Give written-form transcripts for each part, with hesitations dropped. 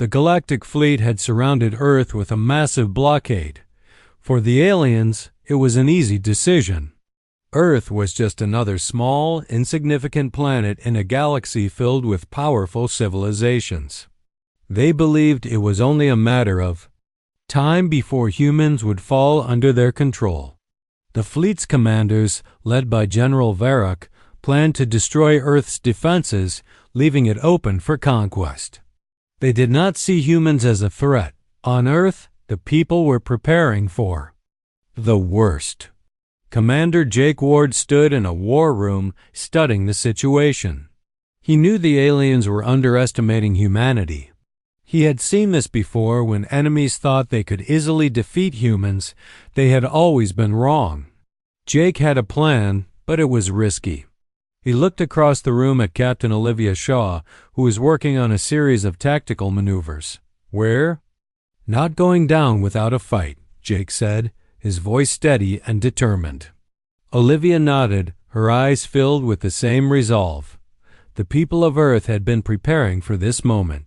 The Galactic fleet had surrounded Earth with a massive blockade. For the aliens, it was an easy decision. Earth was just another small, insignificant planet in a galaxy filled with powerful civilizations. They believed it was only a matter of time before humans would fall under their control. The fleet's commanders, led by General Varrock, planned to destroy Earth's defenses, leaving it open for conquest. They did not see humans as a threat. On Earth, the people were preparing for the worst. Commander Jake Ward stood in a war room, studying the situation. He knew the aliens were underestimating humanity. He had seen this before when enemies thought they could easily defeat humans. They had always been wrong. Jake had a plan, but it was risky. He looked across the room at Captain Olivia Shaw, who was working on a series of tactical maneuvers. "We're not going down without a fight," Jake said, his voice steady and determined. Olivia nodded, her eyes filled with the same resolve. The people of Earth had been preparing for this moment.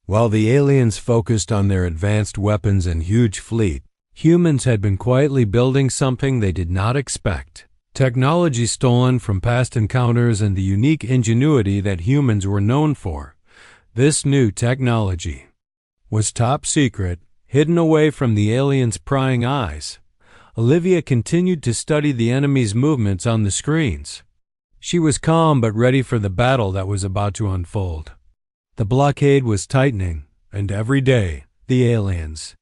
While the aliens focused on their advanced weapons and huge fleet, humans had been quietly building something they did not expect. Technology stolen from past encounters and the unique ingenuity that humans were known for. This new technology was top secret, hidden away from the aliens' prying eyes. Olivia continued to study the enemy's movements on the screens. She was calm but ready for the battle that was about to unfold. The blockade was tightening, and every day, the aliens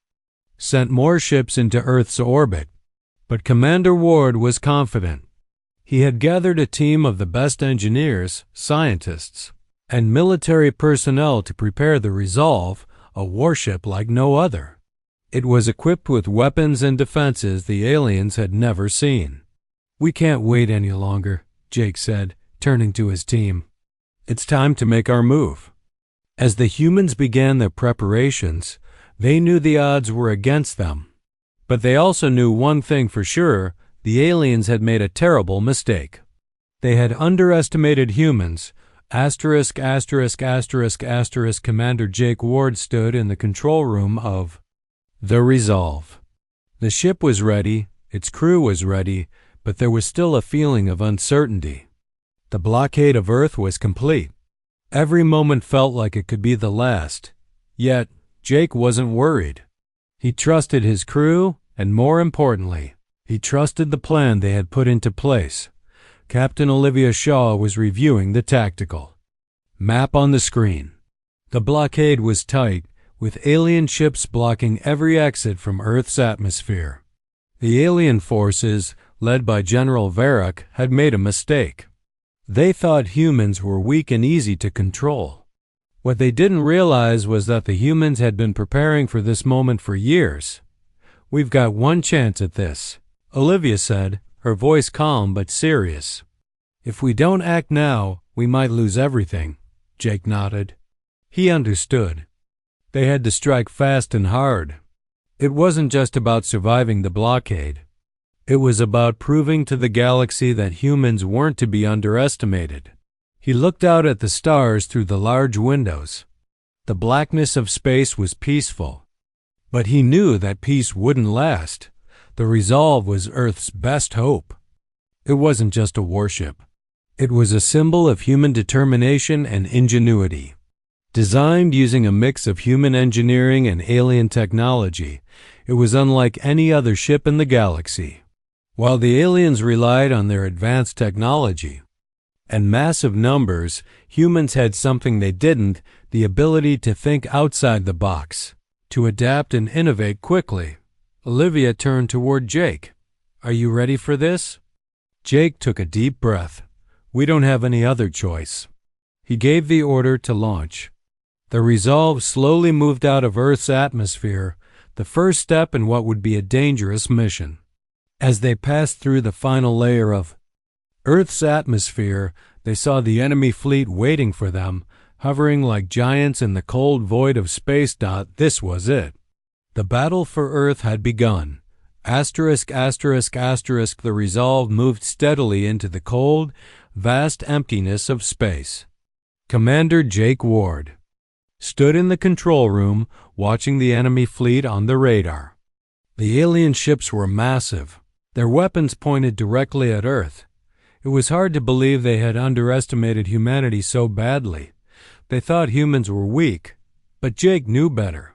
sent more ships into Earth's orbit. But Commander Ward was confident. He had gathered a team of the best engineers, scientists, and military personnel to prepare the Resolve, a warship like no other. It was equipped with weapons and defenses the aliens had never seen. "We can't wait any longer," Jake said, turning to his team. "It's time to make our move." As the humans began their preparations, they knew the odds were against them. But they also knew one thing for sure: the aliens had made a terrible mistake. They had underestimated humans. Commander Jake Ward stood in the control room of the Resolve. The ship was ready, its crew was ready, but there was still a feeling of uncertainty. The blockade of Earth was complete. Every moment felt like it could be the last. Yet, Jake wasn't worried. He trusted his crew, and more importantly, he trusted the plan they had put into place. Captain Olivia Shaw was reviewing the tactical map on the screen. The blockade was tight, with alien ships blocking every exit from Earth's atmosphere. The alien forces, led by General Varrock, had made a mistake. They thought humans were weak and easy to control. What they didn't realize was that the humans had been preparing for this moment for years. "We've got one chance at this," Olivia said, her voice calm but serious. "If we don't act now, we might lose everything." Jake nodded. He understood. They had to strike fast and hard. It wasn't just about surviving the blockade. It was about proving to the galaxy that humans weren't to be underestimated. He looked out at the stars through the large windows. The blackness of space was peaceful. But he knew that peace wouldn't last. The Resolve was Earth's best hope. It wasn't just a warship. It was a symbol of human determination and ingenuity. Designed using a mix of human engineering and alien technology, it was unlike any other ship in the galaxy. While the aliens relied on their advanced technology and massive numbers, humans had something they didn't: the ability to think outside the box, to adapt and innovate quickly. Olivia turned toward Jake. "Are you ready for this?" Jake took a deep breath. "We don't have any other choice." He gave the order to launch. The Resolve slowly moved out of Earth's atmosphere, the first step in what would be a dangerous mission. As they passed through the final layer of Earth's atmosphere, they saw the enemy fleet waiting for them, hovering like giants in the cold void of space. This was it. The battle for Earth had begun. The Resolve moved steadily into the cold, vast emptiness of space. Commander Jake Ward stood in the control room watching the enemy fleet on the radar. The alien ships were massive. Their weapons pointed directly at Earth. It was hard to believe they had underestimated humanity so badly. They thought humans were weak, but Jake knew better.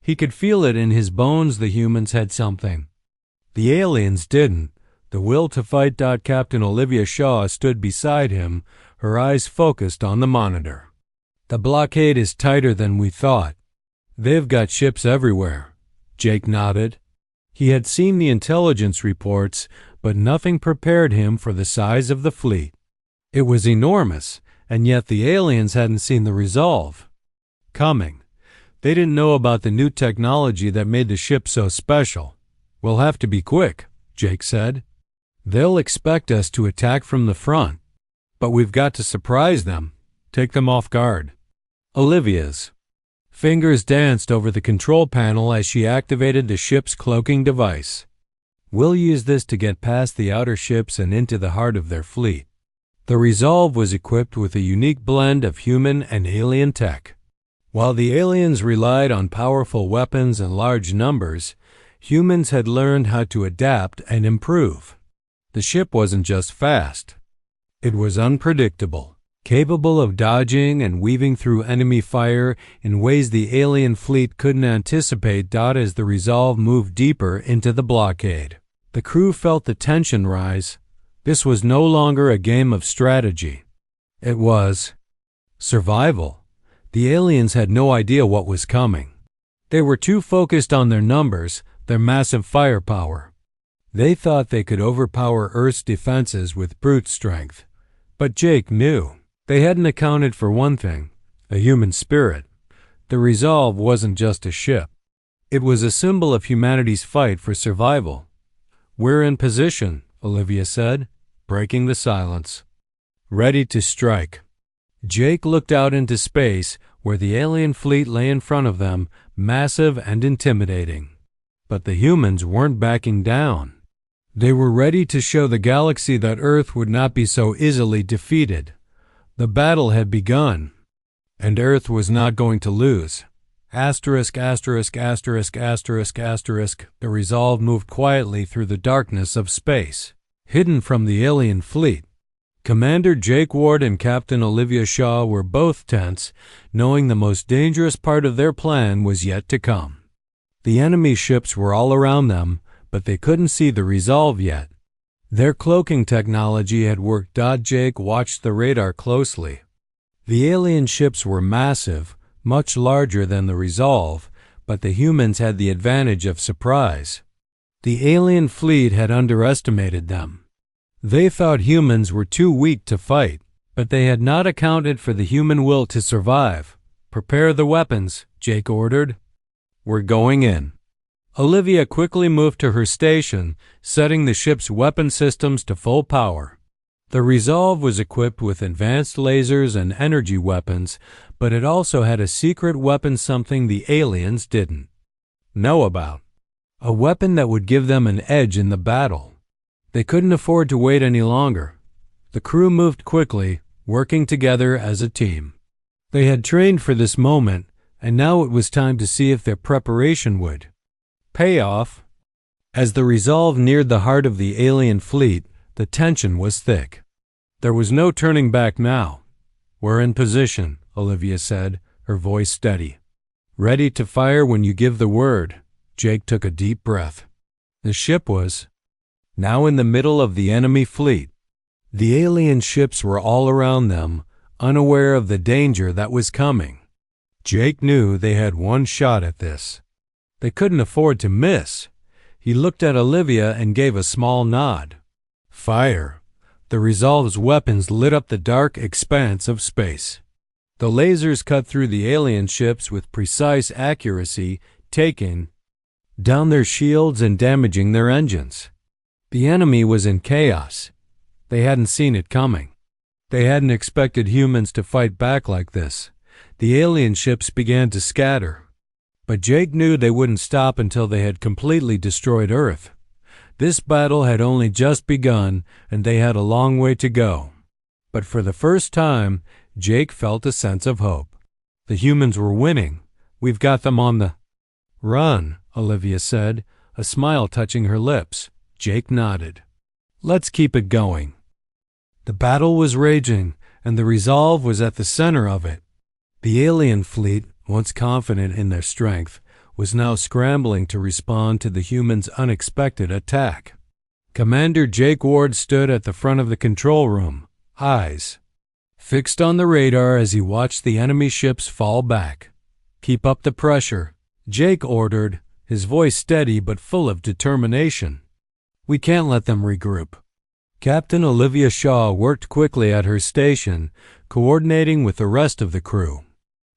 He could feel it in his bones the humans had something. The aliens didn't. The will to fight. Captain Olivia Shaw stood beside him, her eyes focused on the monitor. The blockade is tighter than we thought. They've got ships everywhere. Jake nodded. He had seen the intelligence reports, but nothing prepared him for the size of the fleet. It was enormous, and yet the aliens hadn't seen the resolve coming. They didn't know about the new technology that made the ship so special. We'll have to be quick, Jake said. They'll expect us to attack from the front, but we've got to surprise them, take them off guard. Olivia's fingers danced over the control panel as she activated the ship's cloaking device. We'll use this to get past the outer ships and into the heart of their fleet. The Resolve was equipped with a unique blend of human and alien tech. While the aliens relied on powerful weapons and large numbers, humans had learned how to adapt and improve. The ship wasn't just fast. It was unpredictable, capable of dodging and weaving through enemy fire in ways the alien fleet couldn't anticipate. As the Resolve moved deeper into the blockade, the crew felt the tension rise. This was no longer a game of strategy. It was survival. The aliens had no idea what was coming. They were too focused on their numbers, their massive firepower. They thought they could overpower Earth's defenses with brute strength. But Jake knew. They hadn't accounted for one thing, a human spirit. The Resolve wasn't just a ship. It was a symbol of humanity's fight for survival. We're in position, Olivia said, breaking the silence. Ready to strike. Jake looked out into space where the alien fleet lay in front of them, massive and intimidating. But the humans weren't backing down. They were ready to show the galaxy that Earth would not be so easily defeated. The battle had begun, and Earth was not going to lose. The Resolve moved quietly through the darkness of space, hidden from the alien fleet. Commander Jake Ward and Captain Olivia Shaw were both tense, knowing the most dangerous part of their plan was yet to come. The enemy ships were all around them, but they couldn't see the Resolve yet. Their cloaking technology had worked. Jake watched the radar closely. The alien ships were massive, much larger than the Resolve, but the humans had the advantage of surprise. The alien fleet had underestimated them. They thought humans were too weak to fight, but they had not accounted for the human will to survive. Prepare the weapons, Jake ordered. We're going in. Olivia quickly moved to her station, setting the ship's weapon systems to full power. The Resolve was equipped with advanced lasers and energy weapons, but it also had a secret weapon, something the aliens didn't know about. A weapon that would give them an edge in the battle. They couldn't afford to wait any longer. The crew moved quickly, working together as a team. They had trained for this moment, and now it was time to see if their preparation would pay off. As the Resolve neared the heart of the alien fleet, the tension was thick. There was no turning back now. We're in position, Olivia said, her voice steady. Ready to fire when you give the word. Jake took a deep breath. The ship was now in the middle of the enemy fleet. The alien ships were all around them, unaware of the danger that was coming. Jake knew they had one shot at this. They couldn't afford to miss. He looked at Olivia and gave a small nod. Fire. The Resolve's weapons lit up the dark expanse of space. The lasers cut through the alien ships with precise accuracy, taking down their shields and damaging their engines. The enemy was in chaos. They hadn't seen it coming. They hadn't expected humans to fight back like this. The alien ships began to scatter. But Jake knew they wouldn't stop until they had completely destroyed Earth. This battle had only just begun, and they had a long way to go. But for the first time, Jake felt a sense of hope. The humans were winning. We've got them on the run, Olivia said, a smile touching her lips. Jake nodded. Let's keep it going. The battle was raging, and the Resolve was at the center of it. The alien fleet, once confident in their strength, was now scrambling to respond to the humans' unexpected attack. Commander Jake Ward stood at the front of the control room, eyes fixed on the radar as he watched the enemy ships fall back. Keep up the pressure, Jake ordered, his voice steady but full of determination. We can't let them regroup. Captain Olivia Shaw worked quickly at her station, coordinating with the rest of the crew.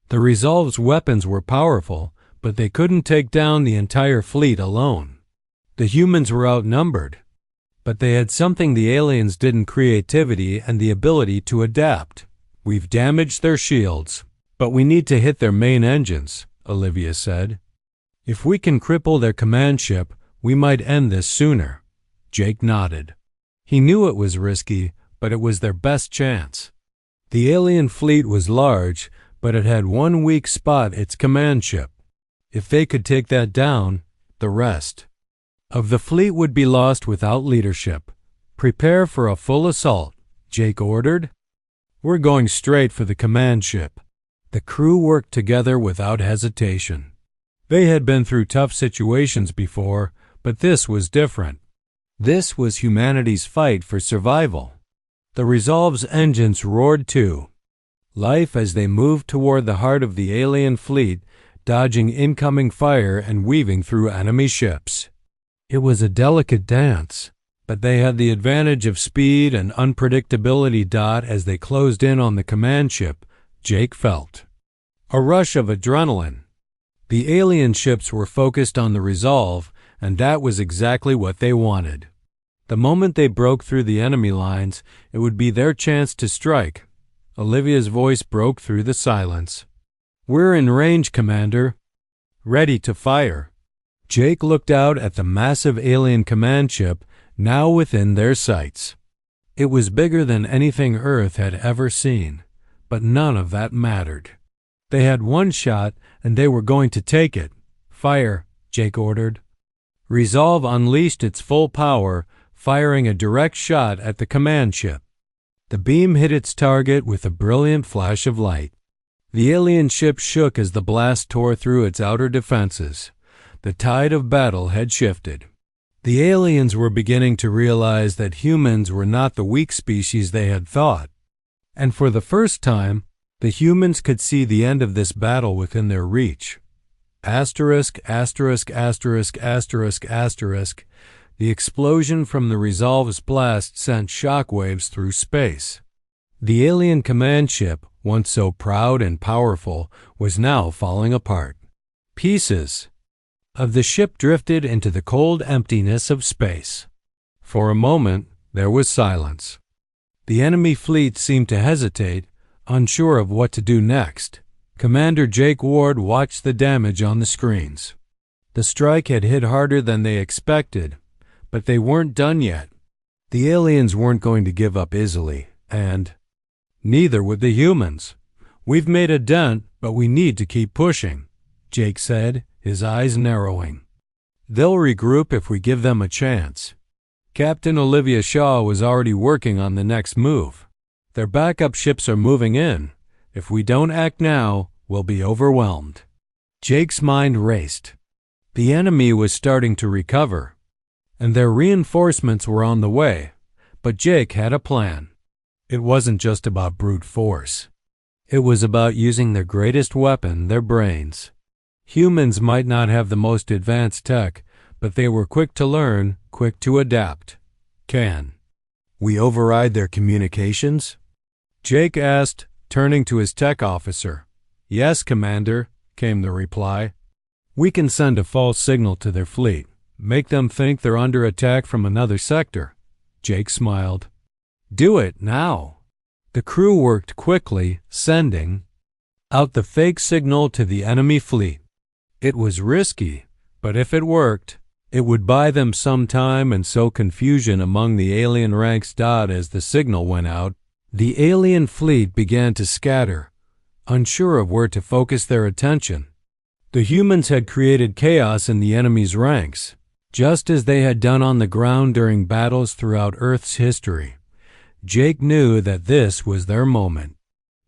The Resolve's weapons were powerful, but they couldn't take down the entire fleet alone. The humans were outnumbered, but they had something the aliens didn't: creativity and the ability to adapt. We've damaged their shields, but we need to hit their main engines, Olivia said. If we can cripple their command ship, we might end this sooner. Jake nodded. He knew it was risky, but it was their best chance. The alien fleet was large, but it had one weak spot: its command ship. If they could take that down, the rest of the fleet would be lost without leadership. Prepare for a full assault, Jake ordered. We're going straight for the command ship. The crew worked together without hesitation. They had been through tough situations before, but this was different. This was humanity's fight for survival. The Resolve's engines roared too. Life as they moved toward the heart of the alien fleet, dodging incoming fire and weaving through enemy ships. It was a delicate dance, but they had the advantage of speed and unpredictability. As they closed in on the command ship, Jake felt a rush of adrenaline. The alien ships were focused on the Resolve, and that was exactly what they wanted. The moment they broke through the enemy lines, it would be their chance to strike. Olivia's voice broke through the silence. We're in range, Commander. Ready to fire. Jake looked out at the massive alien command ship, now within their sights. It was bigger than anything Earth had ever seen, but none of that mattered. They had one shot, and they were going to take it. Fire, Jake ordered. Resolve unleashed its full power, firing a direct shot at the command ship. The beam hit its target with a brilliant flash of light. The alien ship shook as the blast tore through its outer defenses. The tide of battle had shifted. The aliens were beginning to realize that humans were not the weak species they had thought. And for the first time, the humans could see the end of this battle within their reach. Asterisk, asterisk, asterisk, asterisk, asterisk. The explosion from the Resolve's blast sent shockwaves through space. The alien command ship, once so proud and powerful, was now falling apart. Pieces of the ship drifted into the cold emptiness of space. For a moment, there was silence. The enemy fleet seemed to hesitate, unsure of what to do next. Commander Jake Ward watched the damage on the screens. The strike had hit harder than they expected, but they weren't done yet. The aliens weren't going to give up easily, and neither would the humans. We've made a dent, but we need to keep pushing, Jake said, his eyes narrowing. They'll regroup if we give them a chance. Captain Olivia Shaw was already working on the next move. Their backup ships are moving in. If we don't act now, we'll be overwhelmed. Jake's mind raced. The enemy was starting to recover, and their reinforcements were on the way, but Jake had a plan. It wasn't just about brute force. It was about using their greatest weapon, their brains. Humans might not have the most advanced tech, but they were quick to learn, quick to adapt. Can we override their communications? Jake asked, turning to his tech officer. Yes, Commander, came the reply. We can send a false signal to their fleet, make them think they're under attack from another sector. Jake smiled. Do it now. The crew worked quickly, sending out the fake signal to the enemy fleet. It was risky, but if it worked, it would buy them some time and sow confusion among the alien ranks. As the signal went out, the alien fleet began to scatter. unsure of where to focus their attention. The humans had created chaos in the enemy's ranks, just as they had done on the ground during battles throughout Earth's history. Jake knew that this was their moment.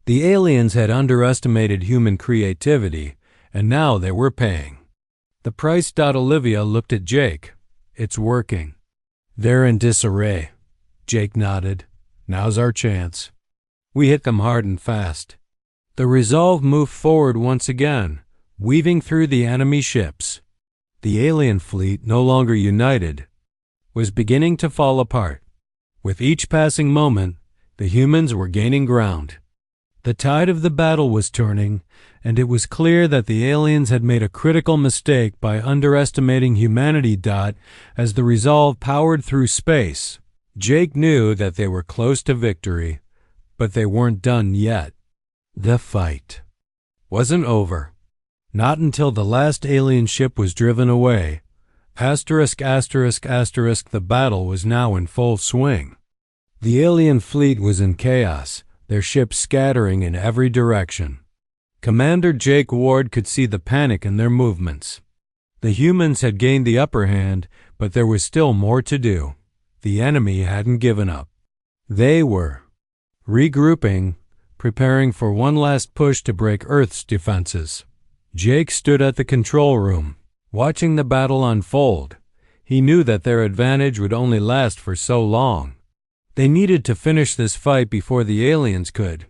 The aliens had underestimated human creativity, and now they were paying. The price. Olivia looked at Jake. It's working. They're in disarray. Jake nodded. Now's our chance. We hit them hard and fast. The Resolve moved forward once again, weaving through the enemy ships. The alien fleet, no longer united, was beginning to fall apart. With each passing moment, the humans were gaining ground. The tide of the battle was turning, and it was clear that the aliens had made a critical mistake by underestimating humanity. As the Resolve powered through space, Jake knew that they were close to victory, but they weren't done yet. The fight wasn't over. Not until the last alien ship was driven away. ******. The battle was now in full swing. The alien fleet was in chaos, their ships scattering in every direction. Commander Jake Ward could see the panic in their movements. The humans had gained the upper hand, but there was still more to do. The enemy hadn't given up. They were regrouping, preparing for one last push to break Earth's defenses. Jake stood at the control room, watching the battle unfold. He knew that their advantage would only last for so long. They needed to finish this fight before the aliens could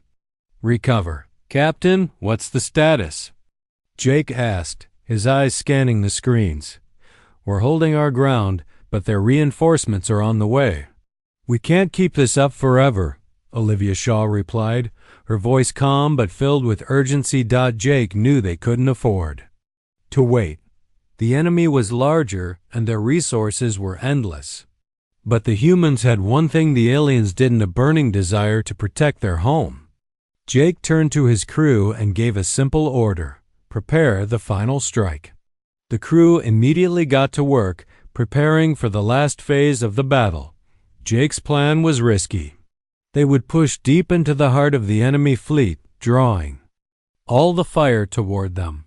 recover. Captain, what's the status? Jake asked, his eyes scanning the screens. We're holding our ground, but their reinforcements are on the way. We can't keep this up forever, Olivia Shaw replied, her voice calm but filled with urgency. Jake knew they couldn't afford to wait. The enemy was larger and their resources were endless. But the humans had one thing the aliens didn't: a burning desire to protect their home. Jake turned to his crew and gave a simple order: prepare the final strike. The crew immediately got to work, preparing for the last phase of the battle. Jake's plan was risky. They would push deep into the heart of the enemy fleet, drawing all the fire toward them.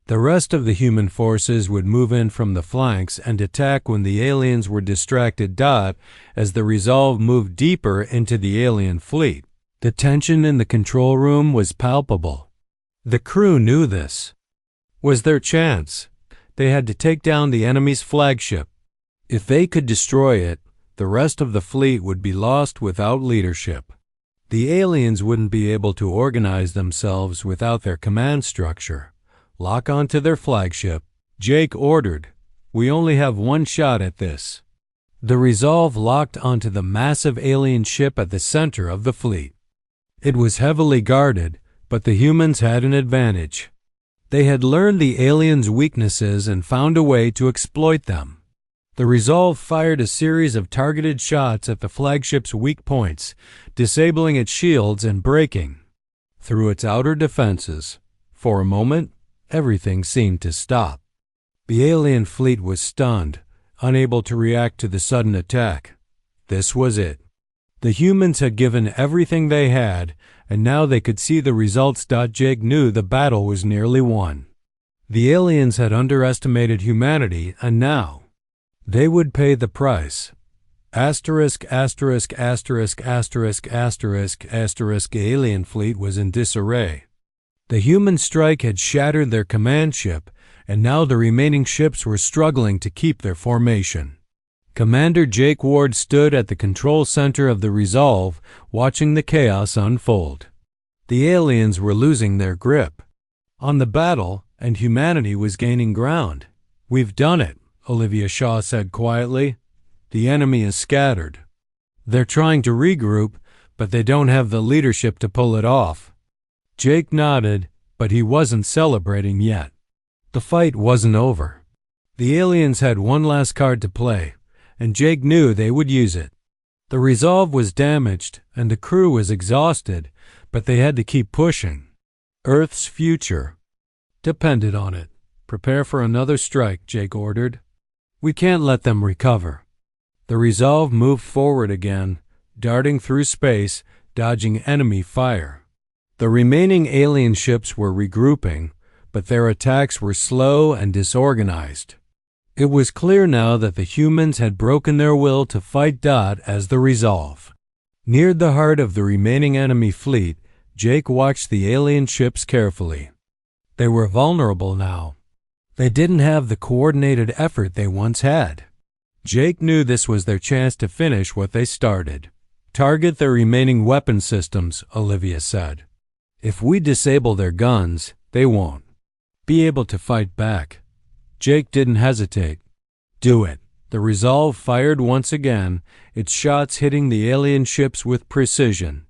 The rest of the human forces would move in from the flanks and attack when the aliens were distracted. As the Resolve moved deeper into the alien fleet, the tension in the control room was palpable. The crew knew this was their chance. They had to take down the enemy's flagship. If they could destroy it, the rest of the fleet would be lost without leadership. The aliens wouldn't be able to organize themselves without their command structure. Lock onto their flagship, Jake ordered. We only have one shot at this. The Resolve locked onto the massive alien ship at the center of the fleet. It was heavily guarded, but the humans had an advantage. They had learned the aliens' weaknesses and found a way to exploit them. The Resolve fired a series of targeted shots at the flagship's weak points, disabling its shields and breaking through its outer defenses. For a moment, everything seemed to stop. The alien fleet was stunned, unable to react to the sudden attack. This was it. The humans had given everything they had, and now they could see the results. Jake knew the battle was nearly won. The aliens had underestimated humanity, and now they would pay the price. The alien fleet was in disarray. The human strike had shattered their command ship, and now the remaining ships were struggling to keep their formation. Commander Jake Ward stood at the control center of the Resolve, watching the chaos unfold. The aliens were losing their grip on the battle, and humanity was gaining ground. We've done it, Olivia Shaw said quietly. The enemy is scattered. They're trying to regroup, but they don't have the leadership to pull it off. Jake nodded, but he wasn't celebrating yet. The fight wasn't over. The aliens had one last card to play, and Jake knew they would use it. The Resolve was damaged, and the crew was exhausted, but they had to keep pushing. Earth's future depended on it. Prepare for another strike, Jake ordered. We can't let them recover. The Resolve moved forward again, darting through space, dodging enemy fire. The remaining alien ships were regrouping, but their attacks were slow and disorganized. It was clear now that the humans had broken their will to fight Dot as the Resolve. Near the heart of the remaining enemy fleet, Jake watched the alien ships carefully. They were vulnerable now. They didn't have the coordinated effort they once had. Jake knew this was their chance to finish what they started. Target the remaining weapon systems, Olivia said. If we disable their guns, they won't be able to fight back. Jake didn't hesitate. Do it. The Resolve fired once again, its shots hitting the alien ships with precision.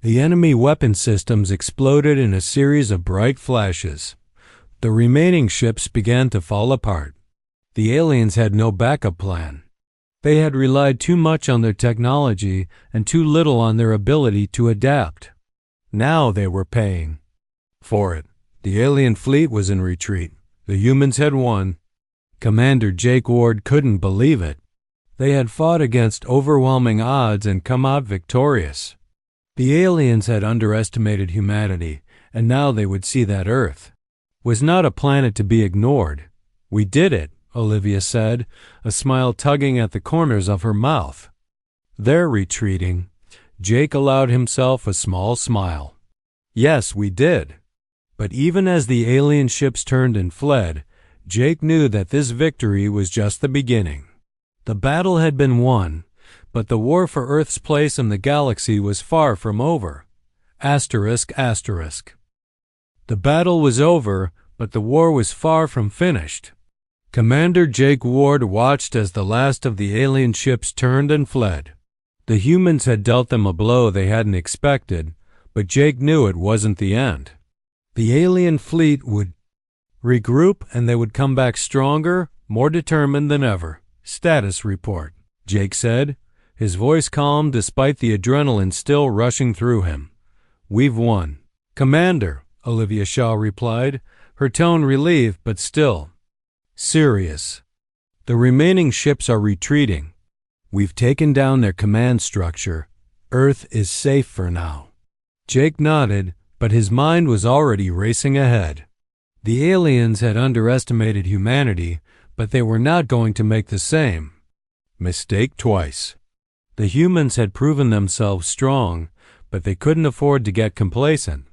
The enemy weapon systems exploded in a series of bright flashes. The remaining ships began to fall apart. The aliens had no backup plan. They had relied too much on their technology and too little on their ability to adapt. Now they were paying for it. The alien fleet was in retreat. The humans had won. Commander Jake Ward couldn't believe it. They had fought against overwhelming odds and come out victorious. The aliens had underestimated humanity, and now they would see that Earth was not a planet to be ignored. We did it, Olivia said, a smile tugging at the corners of her mouth. They're retreating. Jake allowed himself a small smile. Yes, we did. But even as the alien ships turned and fled, Jake knew that this victory was just the beginning. The battle had been won, but the war for Earth's place in the galaxy was far from over. Asterisk, asterisk. The battle was over, but the war was far from finished. Commander Jake Ward watched as the last of the alien ships turned and fled. The humans had dealt them a blow they hadn't expected, but Jake knew it wasn't the end. The alien fleet would regroup and they would come back stronger, more determined than ever. Status report, Jake said, his voice calm despite the adrenaline still rushing through him. We've won. Commander, Olivia Shaw replied, her tone relieved but still serious. The remaining ships are retreating. We've taken down their command structure. Earth is safe for now. Jake nodded, but his mind was already racing ahead. The aliens had underestimated humanity, but they were not going to make the same mistake twice. The humans had proven themselves strong, but they couldn't afford to get complacent.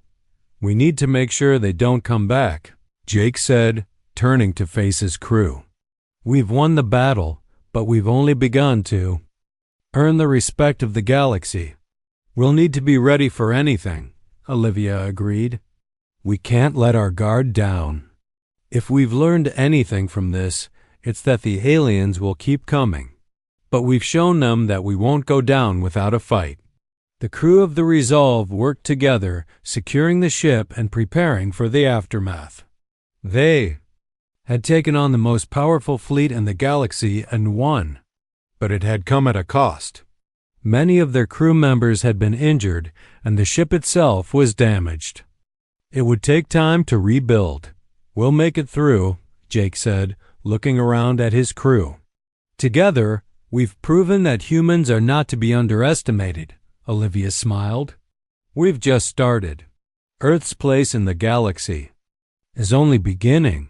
We need to make sure they don't come back, Jake said, turning to face his crew. We've won the battle, but we've only begun to earn the respect of the galaxy. We'll need to be ready for anything, Olivia agreed. We can't let our guard down. If we've learned anything from this, it's that the aliens will keep coming. But we've shown them that we won't go down without a fight. The crew of the Resolve worked together, securing the ship and preparing for the aftermath. They had taken on the most powerful fleet in the galaxy and won, but it had come at a cost. Many of their crew members had been injured, and the ship itself was damaged. It would take time to rebuild. We'll make it through, Jake said, looking around at his crew. Together, we've proven that humans are not to be underestimated, Olivia smiled. We've just started. Earth's place in the galaxy is only beginning.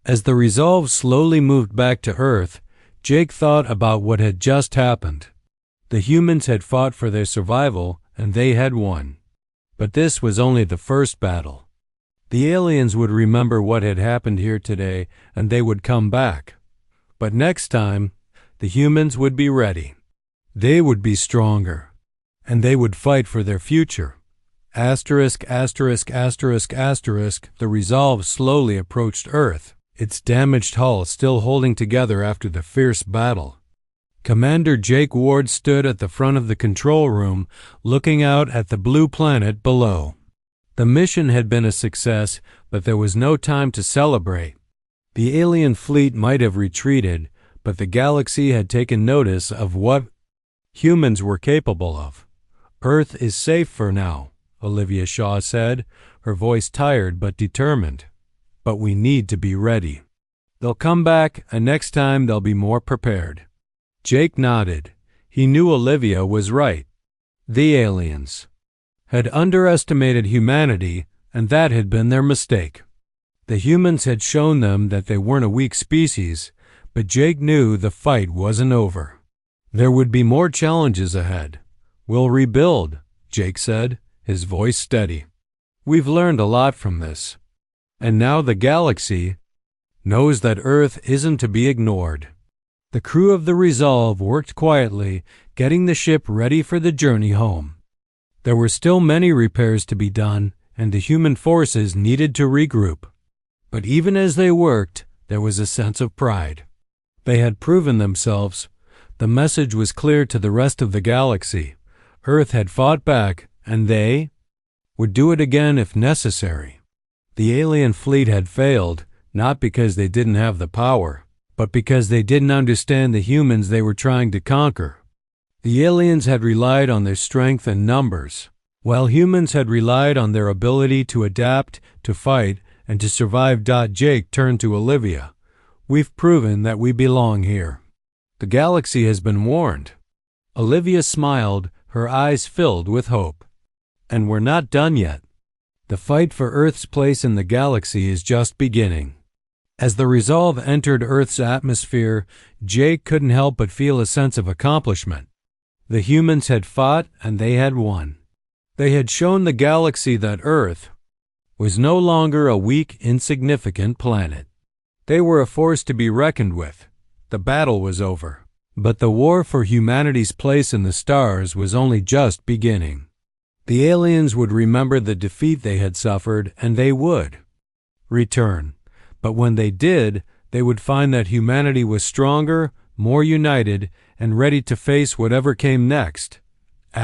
As the Resolve slowly moved back to Earth, Jake thought about what had just happened. The humans had fought for their survival, and they had won. But this was only the first battle. The aliens would remember what had happened here today, and they would come back. But next time, the humans would be ready. They would be stronger, and they would fight for their future. Asterisk, asterisk, asterisk, asterisk, the Resolve slowly approached Earth, its damaged hull still holding together after the fierce battle. Commander Jake Ward stood at the front of the control room, looking out at the blue planet below. The mission had been a success, but there was no time to celebrate. The alien fleet might have retreated, but the galaxy had taken notice of what humans were capable of. Earth is safe for now, Olivia Shaw said, her voice tired but determined. But we need to be ready. They'll come back, and next time they'll be more prepared. Jake nodded. He knew Olivia was right. The aliens had underestimated humanity, and that had been their mistake. The humans had shown them that they weren't a weak species, but Jake knew the fight wasn't over. There would be more challenges ahead. "We'll rebuild," Jake said, his voice steady. "We've learned a lot from this. And now the galaxy knows that Earth isn't to be ignored." The crew of the Resolve worked quietly, getting the ship ready for the journey home. There were still many repairs to be done, and the human forces needed to regroup. But even as they worked, there was a sense of pride. They had proven themselves. The message was clear to the rest of the galaxy. Earth had fought back, and they would do it again if necessary. The alien fleet had failed, not because they didn't have the power, but because they didn't understand the humans they were trying to conquer. The aliens had relied on their strength and numbers, while humans had relied on their ability to adapt, to fight, and to survive. Jake turned to Olivia. "We've proven that we belong here. The galaxy has been warned." Olivia smiled, her eyes filled with hope. "And we're not done yet. The fight for Earth's place in the galaxy is just beginning." As the Resolve entered Earth's atmosphere, Jake couldn't help but feel a sense of accomplishment. The humans had fought, and they had won. They had shown the galaxy that Earth was no longer a weak, insignificant planet. They were a force to be reckoned with. The battle was over, but the war for humanity's place in the stars was only just beginning. The aliens would remember the defeat they had suffered, and they would return. But when they did, they would find that humanity was stronger, more united, and ready to face whatever came next. ****.